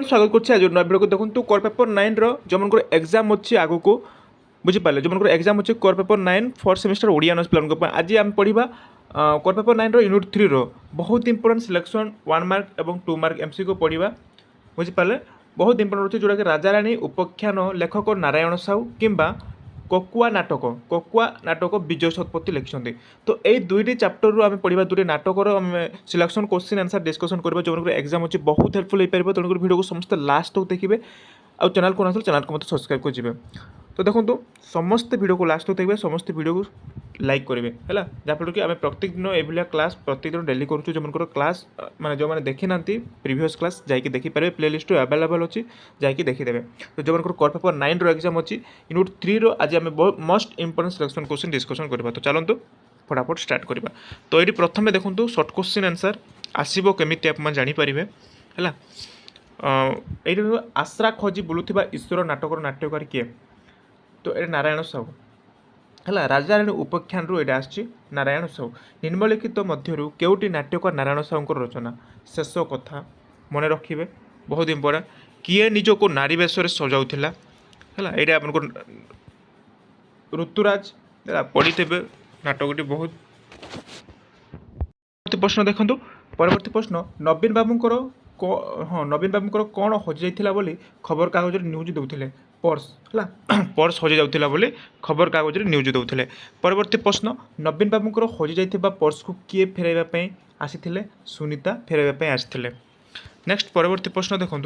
स्वागत करछि आज नया वीडियो को देखंतु कोर पेपर 9 रो जमनकर एग्जाम अछि आगु को बुझि पाले जमनकर एग्जाम अछि core paper 9 fourth semester Odia knowledge plan को आज हम पढिबा कोर पेपर 9 रो यूनिट 3 रो बहुत इंपोर्टेंट सिलेक्शन 1 मार्क एवं 2 मार्क एमसीक्यू पढिबा बुझि पाले बहुत इंपोर्टेंट अछि जोडा के राजा रानी उपाख्यान लेखक नारायण साहू किंबा कोकुआ नाटक विजय शतपथी लिखिं तो यही दुईटी चैप्टर रू आम पढ़ा दुईटी नाटकर आम सिलेक्शन क्वेश्चन आंसर डिस्कसन करबा जो एग्जाम अच्छी बहुत हेल्पफुल हो पार तेणुकर वीडियो को समस्त लास्ट तक देखिए आ चैनल को आस चैनल को मतलब सब्सक्राइब कर जी तो देखो समस्त वीडियो को लास्ट तक देखिए समस्त वीडियो को लाइक करेंगे है जहाँफल कि आम प्रत्येक दिन ये क्लास प्रत्येक दिन डेली करूँ जो क्लास मैंने जो मैंने देखी ना प्रीवियस क्लास जाकि देखिपारे प्ले लिस्ट अवेलेबल अच्छी जाकि देखीदे तो जो कोर पेपर 9 रो एग्जाम अच्छी यूनिट 3 रो आज आम बहुत most important selection question discussion करबा तो चलतु फटाफट स्टार्ट करबा तो ये प्रथम देखो शॉर्ट क्वेश्चन आंसर आसब केमी आप जानीपारे है ये आश्रा खोजी बुलूथिबा ईश्वर नाटकर नाट्यकार किए तो ये नारायण साहू है राजा राणी उपाख्यान यहाँ आसी नारायण साहू निम्नलिखित मध्य केउटी नाट्यकार नारायण साहू रचना शेष कथा मन रखिए बहुत इंपोर्टेंट किए निजको नारी बेश सजाऊला है ये आपको ऋतुराज पढ़ी थे नाटकटी बहुत प्रश्न देखो परवर्ती प्रश्न नवीन बाबूंकर हाँ नवीन बाबूंकर कौन हजि जाइला बोली खबर कागज न्यूज देते पर्स है पर्स हजि जाऊला बोली खबर कागज न्यूज देते परवर्ती प्रश्न नवीन बाबूंकर हजि जाइथिबा पर्स को किए फेरैबा आसी सुनीता फेरैबा आसी नेक्स्ट परवर्ती प्रश्न देखो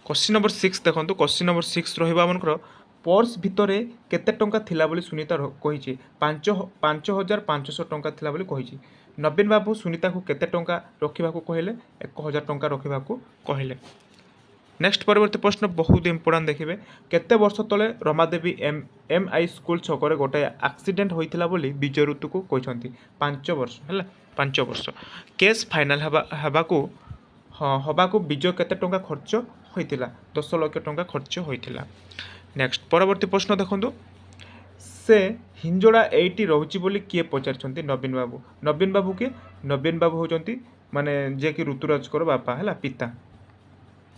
क्वेश्चन नंबर 6 देखो क्वेश्चन नंबर 6 रहा पर्स भितर केते टंका थिला बोली सुनीता कही 5,500 टंका थिला बोली कही नवीन बाबू सुनीता को केते टंका रखा कहले 1,000 टंका रखा कहले नेक्स्ट परवर्ती प्रश्न बहुत इंपोर्टेंट देखिए केते वर्ष तले रमादेवी एम आई स्कूल छकरे गोटे एक्सीडेंट होइथिला बोली विजय ऋतु को कहते 5 वर्ष है 5 वर्ष केस फाइनाल हवा को विजय केते टंका खर्च होइथिला 10 लाख टंका खर्च होइथिला नेक्स्ट परवर्ती प्रश्न देखो से हिंजोड़ा एटी रोची बोली किए पचार नवीन बाबू के नवीन बाबू होती माने जे कि ऋतुराज बापा है पिता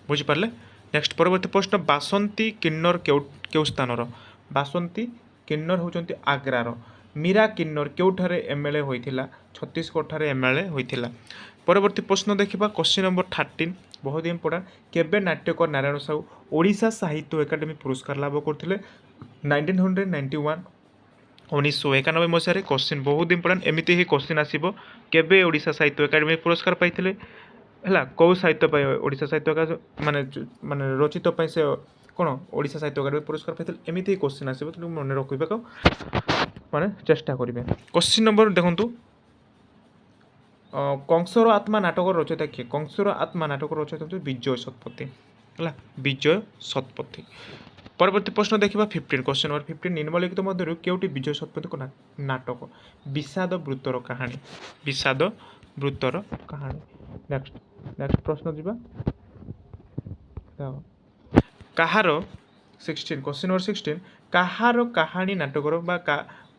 बुझीपारे नेक्स्ट परवर्ती प्रश्न बासंती किन्नर क्यों स्थान बासंती किन्नर होती आग्रार मीरा किन्नर क्योंठारे एमएलए होइथिला छत्तीसगढ़ ठारे एमएलए होइथिला परवर्ती प्रश्न देखा क्वेश्चन नंबर 13 बहुत इंपोर्टेंट केबे नाट्यकर नारायण साहू ओडिशा साहित्य एकाडेमी पुरस्कार लाभ करते 1991 1991 मसीह क्वेश्चन बहुत इंपोर्टेंट एमती ही क्वेश्चन आसो केबे ओडिशा साहित्य एकाडेमी पुरस्कार पाइते है कौ साहित्य ओडिशा साहित्य माने माने रचित से कौन ओडिशा साहित्य एकाडेमी पुरस्कार पाइते एमती ही क्वेश्चन आसो तो मन रखा माने चेष्टा करेंगे क्वेश्चन नंबर देखूँ कंसर आत्मा नाटक रचयिता किए कंसर आत्मा नाटक रचयिता विजय शतपथी है विजय शतपथी परवर्ती प्रश्न देखा 15 क्वेश्चन नंबर 15 निम्नलिखित मध्य केउटी विजय शतपथी को नाटक विषाद वृत्तर कहानी विषाद वृत्तर कहानी नेक्स्ट नेक्स्ट प्रश्न जी कहार 16 क्वेश्चन नंबर 16 कहार कहानी नाटकर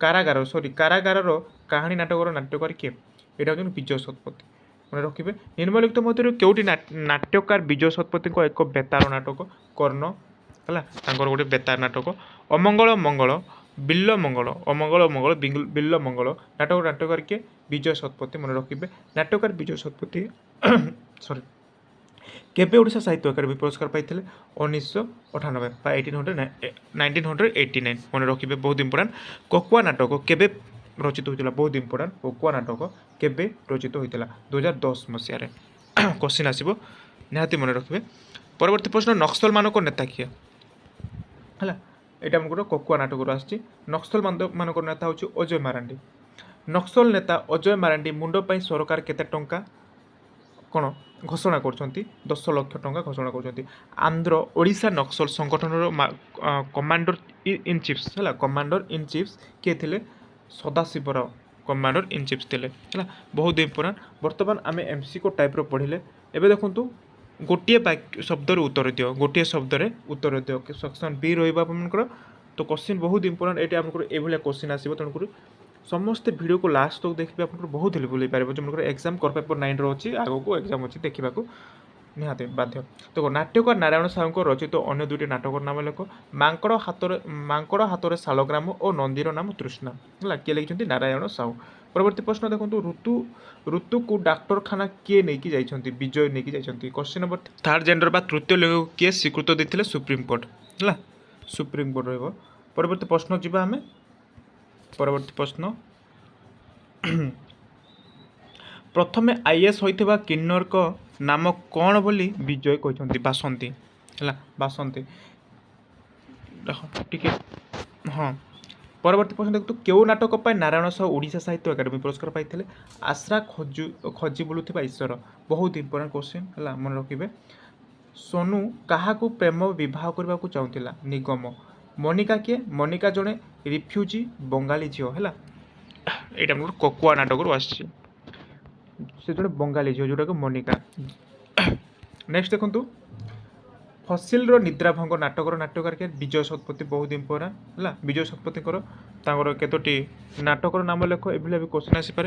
कारागार सॉरी कारागार कहानी नाटकर नाट्यकार किए यहाँ हूँ विजय शतपथी मन रखिए निम्नलिखित मध्य केउटी नाट्यकार विजय शतपथी को एक बेतार नाटक कर्ण है गोटे बेतार नाटक अमंगल मंगल बिल्ल मंगल अमंगल मंगल बिल्ल मंगल नाटककार किए विजय शतपथी मन रखिए नाट्यकार विजय शतपथी सॉरी केबे ओडिशा साहित्य एकाडेमी पुरस्कार पाइते 1998 1989 मन रखिए बहुत इंपोर्टेंट कोकुआ नाटक केबे रचित होता बहुत इंपोर्टेंट कोकुआ नाटक केबे रचित होता 2010 मसीह क्वेश्चन आसो निहाती मन रखिए परवर्ती प्रश्न नक्सल मानक नेता किए है यहाँ आम कोकुआ नाटक आसी नक्सल मानक नेता हूँ अजय मारांडी नक्सल नेता अजय मारांडी मुंडपाई सरकार केते टंका कौन घोषणा कर 10 लाख टंका घोषणा कर आंध्र ओडिशा नक्सल संगठन कमांडर इन चीफ्स है कमांडर इन चीफ्स किए थे सदाशिवराव कमांडर इन चीफ्स थे है बहुत इंपोर्टेंट बर्तमान आम एमसीक्यू टाइप्र पढ़ले एवं देखूँ गोटे शब्द उत्तर दियो गोटे शब्द उत्तर दियो सेक्शन बी रहा तो क्वेश्चन बहुत इंपोर्टेंट ये आमको ये क्वेश्चन आसो तेणुक समस्ते वीडियो को लास्ट तक देखिए आपको बहुत हेल्पफुल हो पारे जो मनकर एग्जाम कर पेपर 9 अच्छी आगक एग्जाम अच्छी देखा निहाती बाध्य। तो नाट्यकार नारायण साहू रचित अन्य दुईटी नाटकर नाम लेख मांकड़ हाथ शालग्राम और नंदीर नाम तृष्णा है किए लिखिं नारायण साहू। परवर्ती प्रश्न देखो ऋतु को डाक्तरखाना किए नहीं जाइछन्ति विजय नहीं जाइछन्ति। क्वेश्चन नंबर थर्ड जेंडर बा तृतीय लिंग किए स्वीकृत देते सुप्रीमकोर्ट है सुप्रीमकोर्ट रही। परवर्ती प्रश्न जीवा आम परवर्ती प्रश्न प्रथमे आईएएस होइथिबा किन्नर को नाम कौन बोली विजय कहते बासंती है बासंती ठीक हाँ। परवर्ती प्रश्न देखो क्यों नाटक पर नारायण साहू ओडिशा साहित्य एकाडेमी पुरस्कार पाई आश्रा खजी बुलुथिबा ईश्वर बहुत इंपोर्टेंट क्वेश्चन है मन रखिए। सोनू क्या प्रेम विवाह करने को चाहूला निगम मनिका किए मनिका जड़े रिफ्यूजी बंगाली झील है यहाँ ककुआ नाटक आसी से जो बंगाली झील जोटा कि मनिका। नेक्स्ट देखो फसिल निद्राभंग नाटकर नाट्यकार के विजय शतपथी बहुत इंपोर्टेंट है विजय शतपथी केतोटी नाटकर नाम लेख ये भी क्वेश्चन आसीपे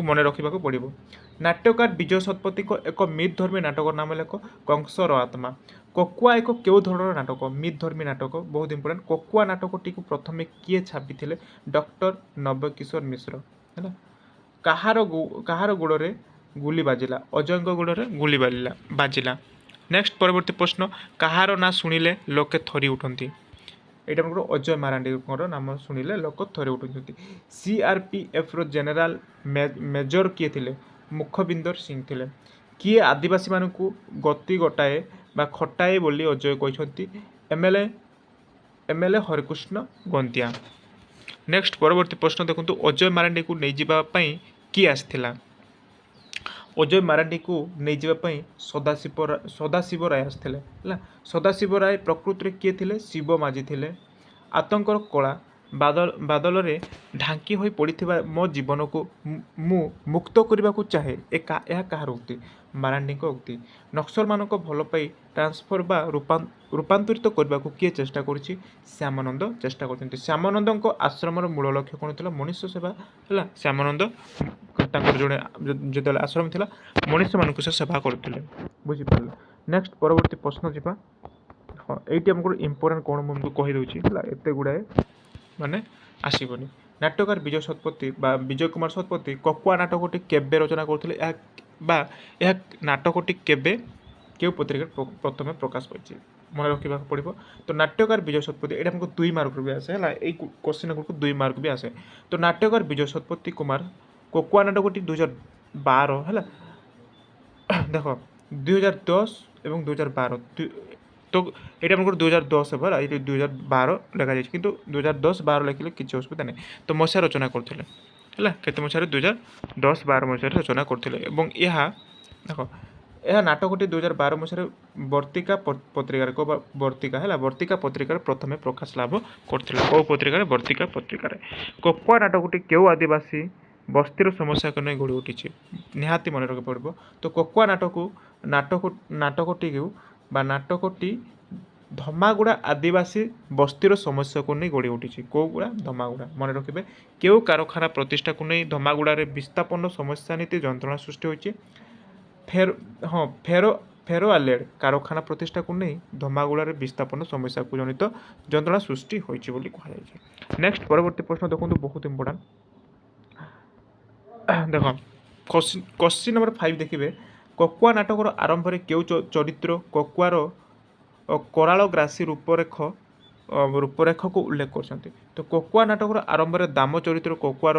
मन रखा पड़ो। नाट्यकार विजय शतपथी को एक मितधर्मी नाटकर नाम लेख कंसर आत्मा। ककुआ एक क्यों धरण नाटक मितधर्मी नाटक बहुत इंपोर्टेंट। ककुआ नाटकटी को प्रथम किए छापी डॉक्टर नवकिशोर मिश्र है कहार गोड़े गुली बाजिला अजय गोड़े गुली बाजिला। नेक्स्ट परवर्ती प्रश्न कहार ना शुणिले लोके थरी उठती यहाँ अजय मारांडी नाम शुणिले लोक थरी उठुंट। सीआरपीएफ रो जनरल मेजर किए थे मुखबिंदर सिंह थे किए आदिवासी मान गति गटाए बा खटाए बोली अजय कहते एमएलए हरिकृष्ण गंतिया। नेक्स्ट परवर्ती प्रश्न देखो अजय मारांडी को नहीं जावाई किए आसला अजय मारांडी को नहीं जावाई सदाशिव राय आसते है सदाशिव राय प्रकृति किए थे शिव माझी थे आतंकर कला बादल रे ढांकी हो पड़ा मो जीवन को मु मुक्त करने को चाहे यह कहार उक्ति मारांडी उक्ति। नक्सल मान भल पाई ट्रांसफर बा रूपांतरित करने को किए चेष्टा करुच्ची श्यामानंद चेष्टा करते। श्यामानंद आश्रम मूल लक्ष्य कौन था मनुष्य सेवा है श्यामानंद जोड़े जो आश्रम था मनुष्य मान से सेवा करते बुझीपारे। नेक्स्ट परवर्ती प्रश्न जावा हाँ ये आमको इंपोर्टेंट कौन मुझे कहीदे एत गुड़ाए माने आसबनी। नाट्यकार विजय शतपथी बा विजय कुमार शतपथी ककुआ नाटकटी केबे रचना करते यह नाटकटी केबे क्यों पत्रिका प्रथम प्रकाश पाई मन रखा पड़ो। तो नाट्यकार विजय शतपथी ये हमको 2 मार्क भी आसे है क्वेश्चन गुड़ 2 मार्क भी आसे। तो नाट्यकार विजय शतपथी कुमार ककुआ नाटकटी 2012 है देख 2010 और 2012 तो ये हमको 2010 है ये 2012 लिखा जाए कि 2010-12 लिखिले किसी असुविधा नहीं। तो मसीहा रचना करते है केत मसीह 2010-12 मसीह रचना करते यह देख यह नाटकटी 2012 मसीह वर्तिका पत्रिकार को वर्तिका है वर्तिका पत्रिकार प्रथम प्रकाश लाभ करते कौ पत्रिकार वर्तिका पत्रिकार। ककुआ नाटकटी क्यों आदिवासी बस्तीर समस्या को नहीं गढ़ी उठी निहाती मन रखा पड़ो। तो ककुआ नाटकटी बा नाटकटी धमागुड़ा आदिवासी बस्तीर समस्या को नहीं गढ़ी उठी कौगुड़ा धमागुड़ा मन रखिए। क्यों कारखाना प्रतिष्ठा को नहीं धमागुड़ा विस्थापन समस्या नीति जंत्रणा सृष्टि होती हाँ फेरो आलेड कारखाना प्रतिष्ठा को नहीं धमागुड़ा विस्थापन समस्या को जनित जंत्रणा सृष्टि होती कहुए। नेक्स्ट परवर्ती प्रश्न देखो बहुत इंपोर्टेंट देख क्वेश्चन नंबर 5 देखिए ककुआ नाटकर आरंभ में क्यों चरित्र ककुआर करालग्रासी रूपरेख को उल्लेख कर। तो ककुआ नाटकर आरंभ में दाम चरित्र ककुआर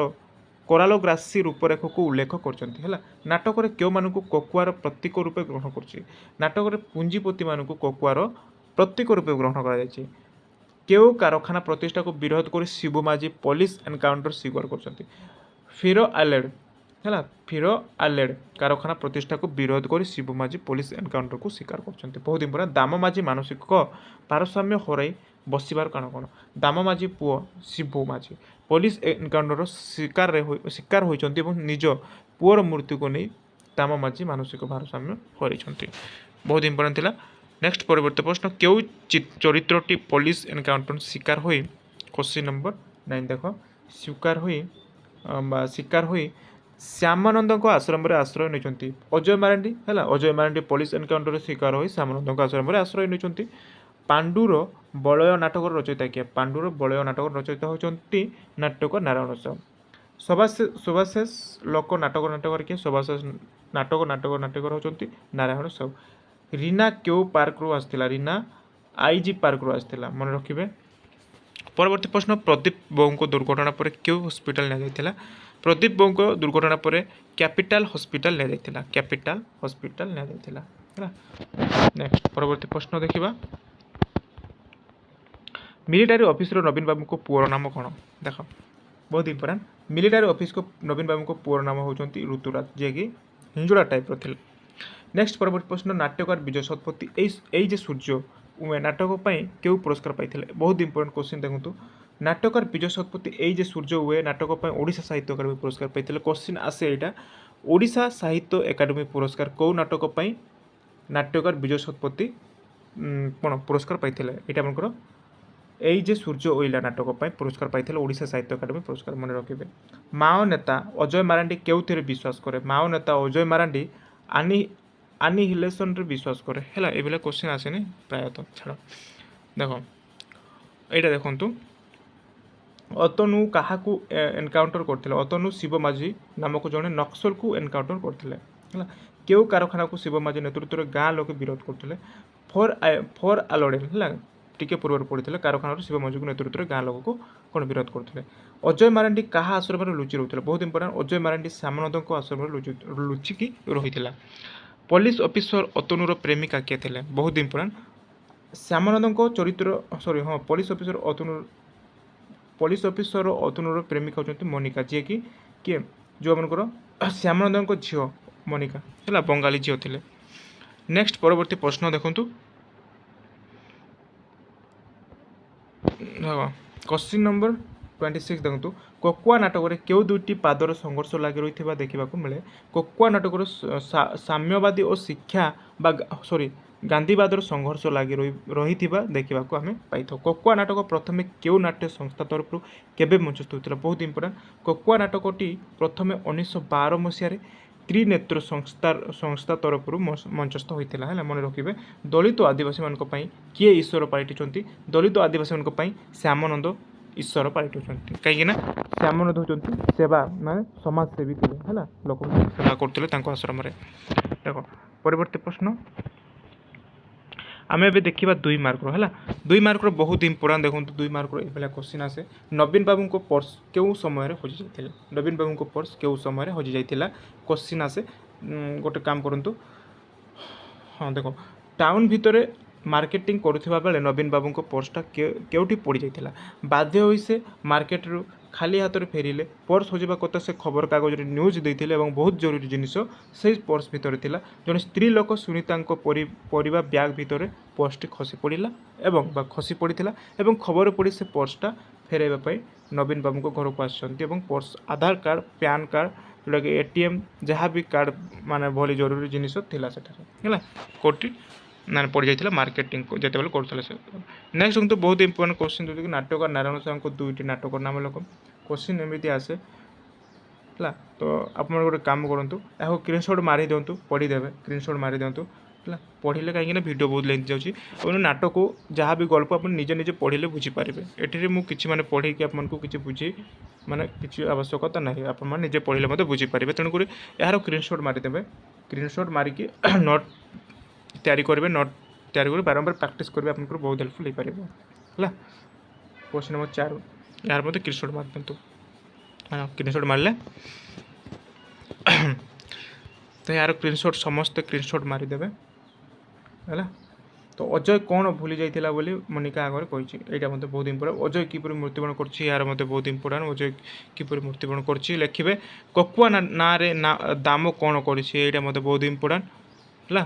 करालग्रासी रूपरेख को उल्लेख कर। नाटक क्यों मान ककुआर प्रतीक रूपे ग्रहण कर नाटक पुंजीपति मान ककुआर प्रतीक रूपे ग्रहण कर। क्यों कारखाना प्रतिष्ठा को विरोध कर शिव माझी पुलिस एनकाउंटर स्वीकार कर। फिरो आलेड है फिरो आलेड कारखाना प्रतिष्ठा को विरोध कर शिव माझी पुलिस एनकाउंटर को स्वीकार कर। बहुत इंपोर्टेंट दाम माझी मानसिक भारसाम्य हर बसबार कारण कौन दाम माझी पुओ शिव माझी पुलिस एनकाउंटर शिकार होती निज पुओर मृत्यु को नहीं दाम माझी मानसिक भारसाम्य हर बहुत इंपोर्टेंट थिला। नेक्स्ट परवर्ती प्रश्न क्यों चरित्रटी पुलिस एनकाउंटर शिकार हुई क्वेश्चन नंबर 9 देख शिकार हुई ବା ଶିକାର ହୋଇ ଶ୍ୟାମାନନ୍ଦଙ୍କ ଆଶ୍ରମରେ ଆଶ୍ରୟ ନେଇଛନ୍ତି। ଅଜୟ ମାରାଣ୍ଡି ହେଲା, ଅଜୟ ମାରାଣ୍ଡି ପୋଲିସ ଏନକାଉଣ୍ଟରରେ ଶିକାର ହୋଇ ଶ୍ୟାମାନନ୍ଦଙ୍କ ଆଶ୍ରମରେ ଆଶ୍ରୟ ନେଇଛନ୍ତି। ପାଣ୍ଡୁର ବଳୟ ନାଟକର ରଚୟିତା କିଏ? ପାଣ୍ଡୁର ବଳୟ ନାଟକର ରଚୟିତା ହେଉଛନ୍ତି ନାଟ୍ୟକ ନାରାୟଣ ସାହୁ। ଶୋଭାଶେଷ ଲୋକ ନାଟକର କିଏ? ଶୋଭାଶେଷ ନାଟକର ହେଉଛନ୍ତି ନାରାୟଣ ସାହୁ। ରୀନା କେଉଁ ପାର୍କରୁ ଆସିଥିଲା? ରୀନା ଆଇଜି ପାର୍କରୁ ଆସିଥିଲା, ମନେ ରଖିବେ। ପରବର୍ତ୍ତୀ ପ୍ରଶ୍ନ, ପ୍ରଦୀପ ବୋଉଙ୍କ ଦୁର୍ଘଟଣା ପରେ କେଉଁ ହସ୍ପିଟାଲ ନିଆଯାଇଥିଲା? ପ୍ରଦୀପ ବୋଉଙ୍କ ଦୁର୍ଘଟଣା ପରେ କ୍ୟାପିଟାଲ ହସ୍ପିଟାଲ ନିଆଯାଇଥିଲା। କ୍ୟାପିଟାଲ ହସ୍ପିଟାଲ ନିଆଯାଇଥିଲା ହେଲା। ନେକ୍ସଟ ପରବର୍ତ୍ତୀ ପ୍ରଶ୍ନ ଦେଖିବା। ମିଲିଟାରୀ ଅଫିସର ନବୀନ ବାବୁଙ୍କ ପୁଅର ନାମ କ'ଣ? ଦେଖ ବହୁତ ଇମ୍ପୋର୍ଟାଣ୍ଟ। ମିଲିଟାରୀ ଅଫିସର ନବୀନ ବାବୁଙ୍କ ପୁଅର ନାମ ହେଉଛନ୍ତି ଋତୁରାଜ, ଯିଏକି ହିଞ୍ଜୁଳା ଟାଇପ୍ର ଥିଲେ। ନେକ୍ସଟ ପରବର୍ତ୍ତୀ ପ୍ରଶ୍ନ, ନାଟ୍ୟକାର ବିଜୟ ଶତପଥୀ ଏଇ ଯେ ସୂର୍ଯ୍ୟ ନାଟକ ପାଇଁ କେଉଁ ପୁରସ୍କାର ପାଇଥିଲେ? ବହୁତ ଇମ୍ପୋର୍ଟାଣ୍ଟ କ୍ୱେଶ୍ଚିନ୍ ଦେଖନ୍ତୁ। ନାଟ୍ୟକାର ବିଜୟ ଶତପଥୀ ଏଇ ଯେ ସୂର୍ଯ୍ୟ ହୁଏ ନାଟକ ପାଇଁ ଓଡ଼ିଶା ସାହିତ୍ୟ ଏକାଡେମୀ ପୁରସ୍କାର ପାଇଥିଲେ। କ୍ୱେଶ୍ଚିନ୍ ଆସେ ଏଇଟା, ଓଡ଼ିଶା ସାହିତ୍ୟ ଏକାଡେମୀ ପୁରସ୍କାର କେଉଁ ନାଟକ ପାଇଁ ନାଟ୍ୟକାର ବିଜୟ ଶତପଥୀ କ'ଣ ପୁରସ୍କାର ପାଇଥିଲେ? ଏଇଟା ଆପଣଙ୍କର ଏଇ ଯେ ସୂର୍ଯ୍ୟ ଉଇଲା ନାଟକ ପାଇଁ ପୁରସ୍କାର ପାଇଥିଲେ ଓଡ଼ିଶା ସାହିତ୍ୟ ଏକାଡେମୀ ପୁରସ୍କାର, ମନେ ରଖିବେ। ମାଓ ନେତା ଅଜୟ ମାରାଣ୍ଡି କେଉଁଥିରେ ବିଶ୍ୱାସ କରେ? ମାଓ ନେତା ଅଜୟ ମାରାଣ୍ଡି ଆନିହିଲେସନରେ ବିଶ୍ୱାସ କରେ ହେଲା। ଏଭଳିଆ କ୍ୱେଶ୍ଚିନ୍ ଆସେନି ପ୍ରାୟତଃ, ଛାଡ଼। ଦେଖ ଏଇଟା ଦେଖନ୍ତୁ, ଅତନୁ କାହାକୁ ଏନକାଉଣ୍ଟର କରିଥିଲେ? ଅତନୁ ଶିବ ମାଝୀ ନାମକ ଜଣେ ନକ୍ସଲକୁ ଏନକାଉଣ୍ଟର କରିଥିଲେ ହେଲା। କେଉଁ କାରଖାନାକୁ ଶିବ ମାଝୀ ନେତୃତ୍ୱରେ ଗାଁ ଲୋକେ ବିରୋଧ କରୁଥିଲେ? ଫର୍ ଆଲୋଡେଲ ହେଲା, ଟିକେ ପୂର୍ବରୁ ପଡ଼ିଥିଲେ। କାରଖାନାରୁ ଶିବ ମାଝୀଙ୍କ ନେତୃତ୍ୱରେ ଗାଁ ଲୋକକୁ କ'ଣ ବିରୋଧ କରୁଥିଲେ? ଅଜୟ ମାରାଣ୍ଡି କାହା ଆଶ୍ରମରେ ଲୁଚି ରହୁଥିଲେ? ବହୁତ ଇମ୍ପୋର୍ଟାଣ୍ଟ, ଅଜୟ ମାରାଣ୍ଡି ଶ୍ୟାମାନନ୍ଦଙ୍କ ଆଶ୍ରମରେ ଲୁଚିକି ରହିଥିଲା। ପୋଲିସ ଅଫିସର ଅତନୁର ପ୍ରେମିକା କିଏ ଥିଲେ? ବହୁତ ଇମ୍ପୋର୍ଟାଣ୍ଟ, ଶ୍ୟାମାନନ୍ଦଙ୍କ ଚରିତ୍ର ପୋଲିସ ଅଫିସର ଅତନୁର ପ୍ରେମିକା ହେଉଛନ୍ତି ମନିକା, ଯିଏକି କିଏ? ଯେଉଁମାନଙ୍କର ଶ୍ୟାମାନନ୍ଦଙ୍କ ଝିଅ ମନିକା ହେଲା, ବଙ୍ଗାଳୀ ଝିଅ ଥିଲେ। ନେକ୍ସଟ ପରବର୍ତ୍ତୀ ପ୍ରଶ୍ନ ଦେଖନ୍ତୁ। କ୍ୱେଶ୍ଚିନ୍ ନମ୍ବର 26 ଦେଖନ୍ତୁ। କୋକୁଆ ନାଟକରେ କେଉଁ ଦୁଇଟି ପାଦର ସଂଘର୍ଷ ଲାଗି ରହିଥିବା ଦେଖିବାକୁ ମିଳେ? କୋକୁଆ ନାଟକର ସାମ୍ୟବାଦୀ ଓ ଶିକ୍ଷା ଗାନ୍ଧୀବାଦର ସଂଘର୍ଷ ଲାଗି ରହିଥିବା ଦେଖିବାକୁ ଆମେ ପାଇଥାଉ। କୋକୁଆ ନାଟକ ପ୍ରଥମେ କେଉଁ ନାଟ୍ୟ ସଂସ୍ଥା ତରଫରୁ କେବେ ମଞ୍ଚସ୍ଥ ହୋଇଥିଲା? ବହୁତ ଇମ୍ପୋର୍ଟାଣ୍ଟ, କୋକୁଆ ନାଟକଟି ପ୍ରଥମେ 1912 ମସିହାରେ ତ୍ରିନେତ୍ର ସଂସ୍ଥା ତରଫରୁ ମଞ୍ଚସ୍ଥ ହୋଇଥିଲା ହେଲା, ମନେ ରଖିବେ। ଦଳିତ ଆଦିବାସୀମାନଙ୍କ ପାଇଁ କିଏ ଈଶ୍ୱର ପାଲଟିଛନ୍ତି? ଦଳିତ ଆଦିବାସୀମାନଙ୍କ ପାଇଁ ଶ୍ୟାମାନନ୍ଦ ଈଶ୍ୱର ପାଲଟିଛନ୍ତି। କାହିଁକିନା ଶ୍ୟାମାନନ୍ଦ ହେଉଛନ୍ତି ସେବା ମାନେ ସମାଜସେବୀ ଥିଲେ ହେଲା, ଲୋକଙ୍କୁ ସେବା କରୁଥିଲେ ତାଙ୍କ ଆଶ୍ରମରେ। ଦେଖ ପରବର୍ତ୍ତୀ ପ୍ରଶ୍ନ, ଆମେ ଏବେ ଦେଖିବା 2 ମାର୍କର ହେଲା। 2 ମାର୍କର ବହୁତ ଇମ୍ପୋର୍ଟାଣ୍ଟ ଦେଖନ୍ତୁ। 2 ମାର୍କର ଏଭଳିଆ କ୍ୱେଶ୍ଚିନ୍ ଆସେ, ନବୀନ ବାବୁଙ୍କ ପର୍ସ କେଉଁ ସମୟରେ ହଜିଯାଇଥିଲା? ନବୀନ ବାବୁଙ୍କ ପର୍ସ କେଉଁ ସମୟରେ ହଜିଯାଇଥିଲା କ୍ୱେଶ୍ଚିନ୍ ଆସେ। ଗୋଟେ କାମ କରନ୍ତୁ, ହଁ ଦେଖ, ଟାଉନ୍ ଭିତରେ ମାର୍କେଟିଂ କରୁଥିବା ବେଳେ ନବୀନ ବାବୁଙ୍କ ପର୍ସଟା କେଉଁଠି ପଡ଼ିଯାଇଥିଲା? ବାଧ୍ୟ ହୋଇ ସେ ମାର୍କେଟରୁ ଖାଲି ହାତରେ ଫେରିଲେ। ପର୍ସ ହଜିବା କଥା ସେ ଖବରକାଗଜରେ ନ୍ୟୁଜ୍ ଦେଇଥିଲେ ଏବଂ ବହୁତ ଜରୁରୀ ଜିନିଷ ସେଇ ପର୍ସ ଭିତରେ ଥିଲା। ଜଣେ ସ୍ତ୍ରୀ ଲୋକ ସୁନୀତାଙ୍କ ପରିବା ବ୍ୟାଗ୍ ଭିତରେ ପର୍ସଟି ଖସି ପଡ଼ିଥିଲା ଏବଂ ଖବର ପଡ଼ି ସେ ପର୍ସଟା ଫେରାଇବା ପାଇଁ ନବୀନ ବାବୁଙ୍କ ଘରକୁ ଆସିଛନ୍ତି ଏବଂ ପର୍ସ ଆଧାର କାର୍ଡ଼, ପ୍ୟାନ୍ କାର୍ଡ଼, ଯେଉଁଟାକି ATM, ଯାହା ବି କାର୍ଡ଼ ମାନେ ଭଳି ଜରୁରୀ ଜିନିଷ ଥିଲା ସେଠାରେ ହେଲା, କୋଉଠି ମାନେ ପଡ଼ିଯାଇଥିଲା ମାର୍କେଟିଂ ଯେତେବେଳେ କରୁଥିଲେ ସେ। ନେକ୍ସଟ କିନ୍ତୁ ବହୁତ ଇମ୍ପୋର୍ଟାଣ୍ଟ କ୍ୱେଶ୍ଚିନ୍, ଯେଉଁଟାକି ନାଟ୍ୟକାର ନାରାୟଣ ସାହୁଙ୍କ 2ଟି ନାଟକର ନାମ ଲେଖ। କ୍ୱେଶ୍ଚିନ୍ ଏମିତି ଆସେ ହେଲା। ତ ଆପଣ ଗୋଟେ କାମ କରନ୍ତୁ, ଏହାକୁ ସ୍କ୍ରିନଶଟ୍ ମାରି ଦିଅନ୍ତୁ, ପଢ଼ିଦେବେ, ସ୍କ୍ରିନଶଟ୍ ମାରି ଦିଅନ୍ତୁ ହେଲା। ପଢ଼ିଲେ କାହିଁକିନା ଭିଡ଼ିଓ ବହୁତ ଲେନ୍ଥ ଯାଉଛି ଏବଂ ନାଟକ ଯାହା ବି ଗଳ୍ପ ଆପଣ ନିଜେ ପଢ଼ିଲେ ବୁଝିପାରିବେ। ଏଠିରେ ମୁଁ କିଛି ମାନେ ପଢ଼େଇକି ଆପଣଙ୍କୁ କିଛି କିଛି ଆବଶ୍ୟକତା ନାହିଁ, ଆପଣମାନେ ନିଜେ ପଢ଼ିଲେ ମଧ୍ୟ ବୁଝିପାରିବେ। ତେଣୁକରି ଏହାର ସ୍କ୍ରିନଶଟ୍ ମାରିଦେବେ, ସ୍କ୍ରିନଶଟ୍ ମାରିକି ନୋଟ୍ ତିଆରି କରିବେ, ନୋଟ୍ ତିଆରି କରି ବାରମ୍ବାର ପ୍ରାକ୍ଟିସ୍ କରିବେ, ଆପଣଙ୍କର ବହୁତ ହେଲ୍ପଫୁଲ୍ ହେଇପାରିବ ହେଲା। କ୍ୱେଶ୍ଚିନ୍ ନମ୍ବର 4, ଏହାର ମଧ୍ୟ ସ୍କ୍ରିନଶଟ୍ ମାରି ଦିଅନ୍ତୁ। ସ୍କ୍ରିନଶଟ୍ ମାରିଲେ ତ ଏହାର ସ୍କ୍ରିନଶଟ୍ ସମସ୍ତେ ସ୍କ୍ରିନଶଟ୍ ମାରିଦେବେ ହେଲା। ତ ଅଜୟ କ'ଣ ଭୁଲି ଯାଇଥିଲା ବୋଲି ମନିକା ଆଗରେ କହିଛି, ଏଇଟା ମଧ୍ୟ ବହୁତ ଇମ୍ପୋର୍ଟାଣ୍ଟ। ଅଜୟ କିପରି ମୃତ୍ୟୁବରଣ କରିଛି, ଏହାର ମଧ୍ୟ ବହୁତ ଇମ୍ପୋର୍ଟାଣ୍ଟ। ଅଜୟ କିପରି ମୃତ୍ୟୁବରଣ କରିଛି ଲେଖିବେ। କୋକୁଆ ନାଁରେ ଦାମ କ'ଣ କରିଛି, ଏଇଟା ମଧ୍ୟ ବହୁତ ଇମ୍ପୋର୍ଟାଣ୍ଟ ହେଲା।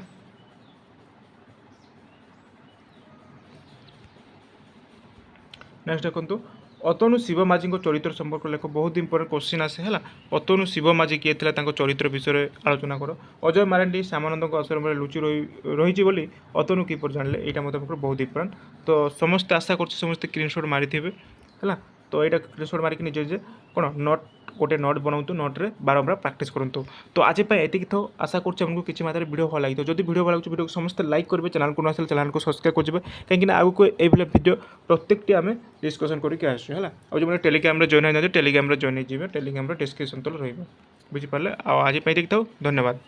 ନେକ୍ସଟ ଦେଖନ୍ତୁ, ଅତନୁ ଶିବ ମାଝୀଙ୍କ ଚରିତ୍ର ସମ୍ପର୍କ ଲେଖ। ବହୁତ ଇମ୍ପୋର୍ଟାଣ୍ଟ କ୍ୱେଶ୍ଚିନ୍ ଆସେ ହେଲା। ଅତନୁ ଶିବ ମାଝୀ କିଏ ଥିଲା, ତାଙ୍କ ଚରିତ୍ର ବିଷୟରେ ଆଲୋଚନା କର। ଅଜୟ ମାରାଣ୍ଡି ଶ୍ୟାମାନନ୍ଦଙ୍କ ଆଶ୍ରମରେ ଲୁଚି ରହିଛି ବୋଲି ଅତନୁ କିପରି ଜାଣିଲେ, ଏଇଟା ମଧ୍ୟ ବହୁତ ଇମ୍ପୋର୍ଟାଣ୍ଟ। ତ ସମସ୍ତେ ଆଶା କରୁଛି ସମସ୍ତେ ସ୍କ୍ରିନଶଟ୍ ମାରିଥିବେ ହେଲା। ତ ଏଇଟା ସ୍କ୍ରିନଶଟ୍ ମାରିକି ନିଜେ କ'ଣ ନୋଟ୍ गोटे नोट बनातु नोट्रे बारंबार प्राक्ट करूँ। तो आज एतिक थो आशा करूँ किसी मात्रा वीडियो भल लगी। जब वीडियो भल लगे वीडियो को समस्त लाइक करेंगे, चैनल को आसे चैनल को सब्सक्राइब करेंगे कहीं आगे ये वीडियो प्रत्येकटी आम डिस्कसन करके आसू है। और जो टेलीग्राम जॉइन होना टेलीग्राम जॉइन हो टेलीग्राम डिस्क्रिप्शन तले रही बुझीपारे। आज देखता धन्यवाद।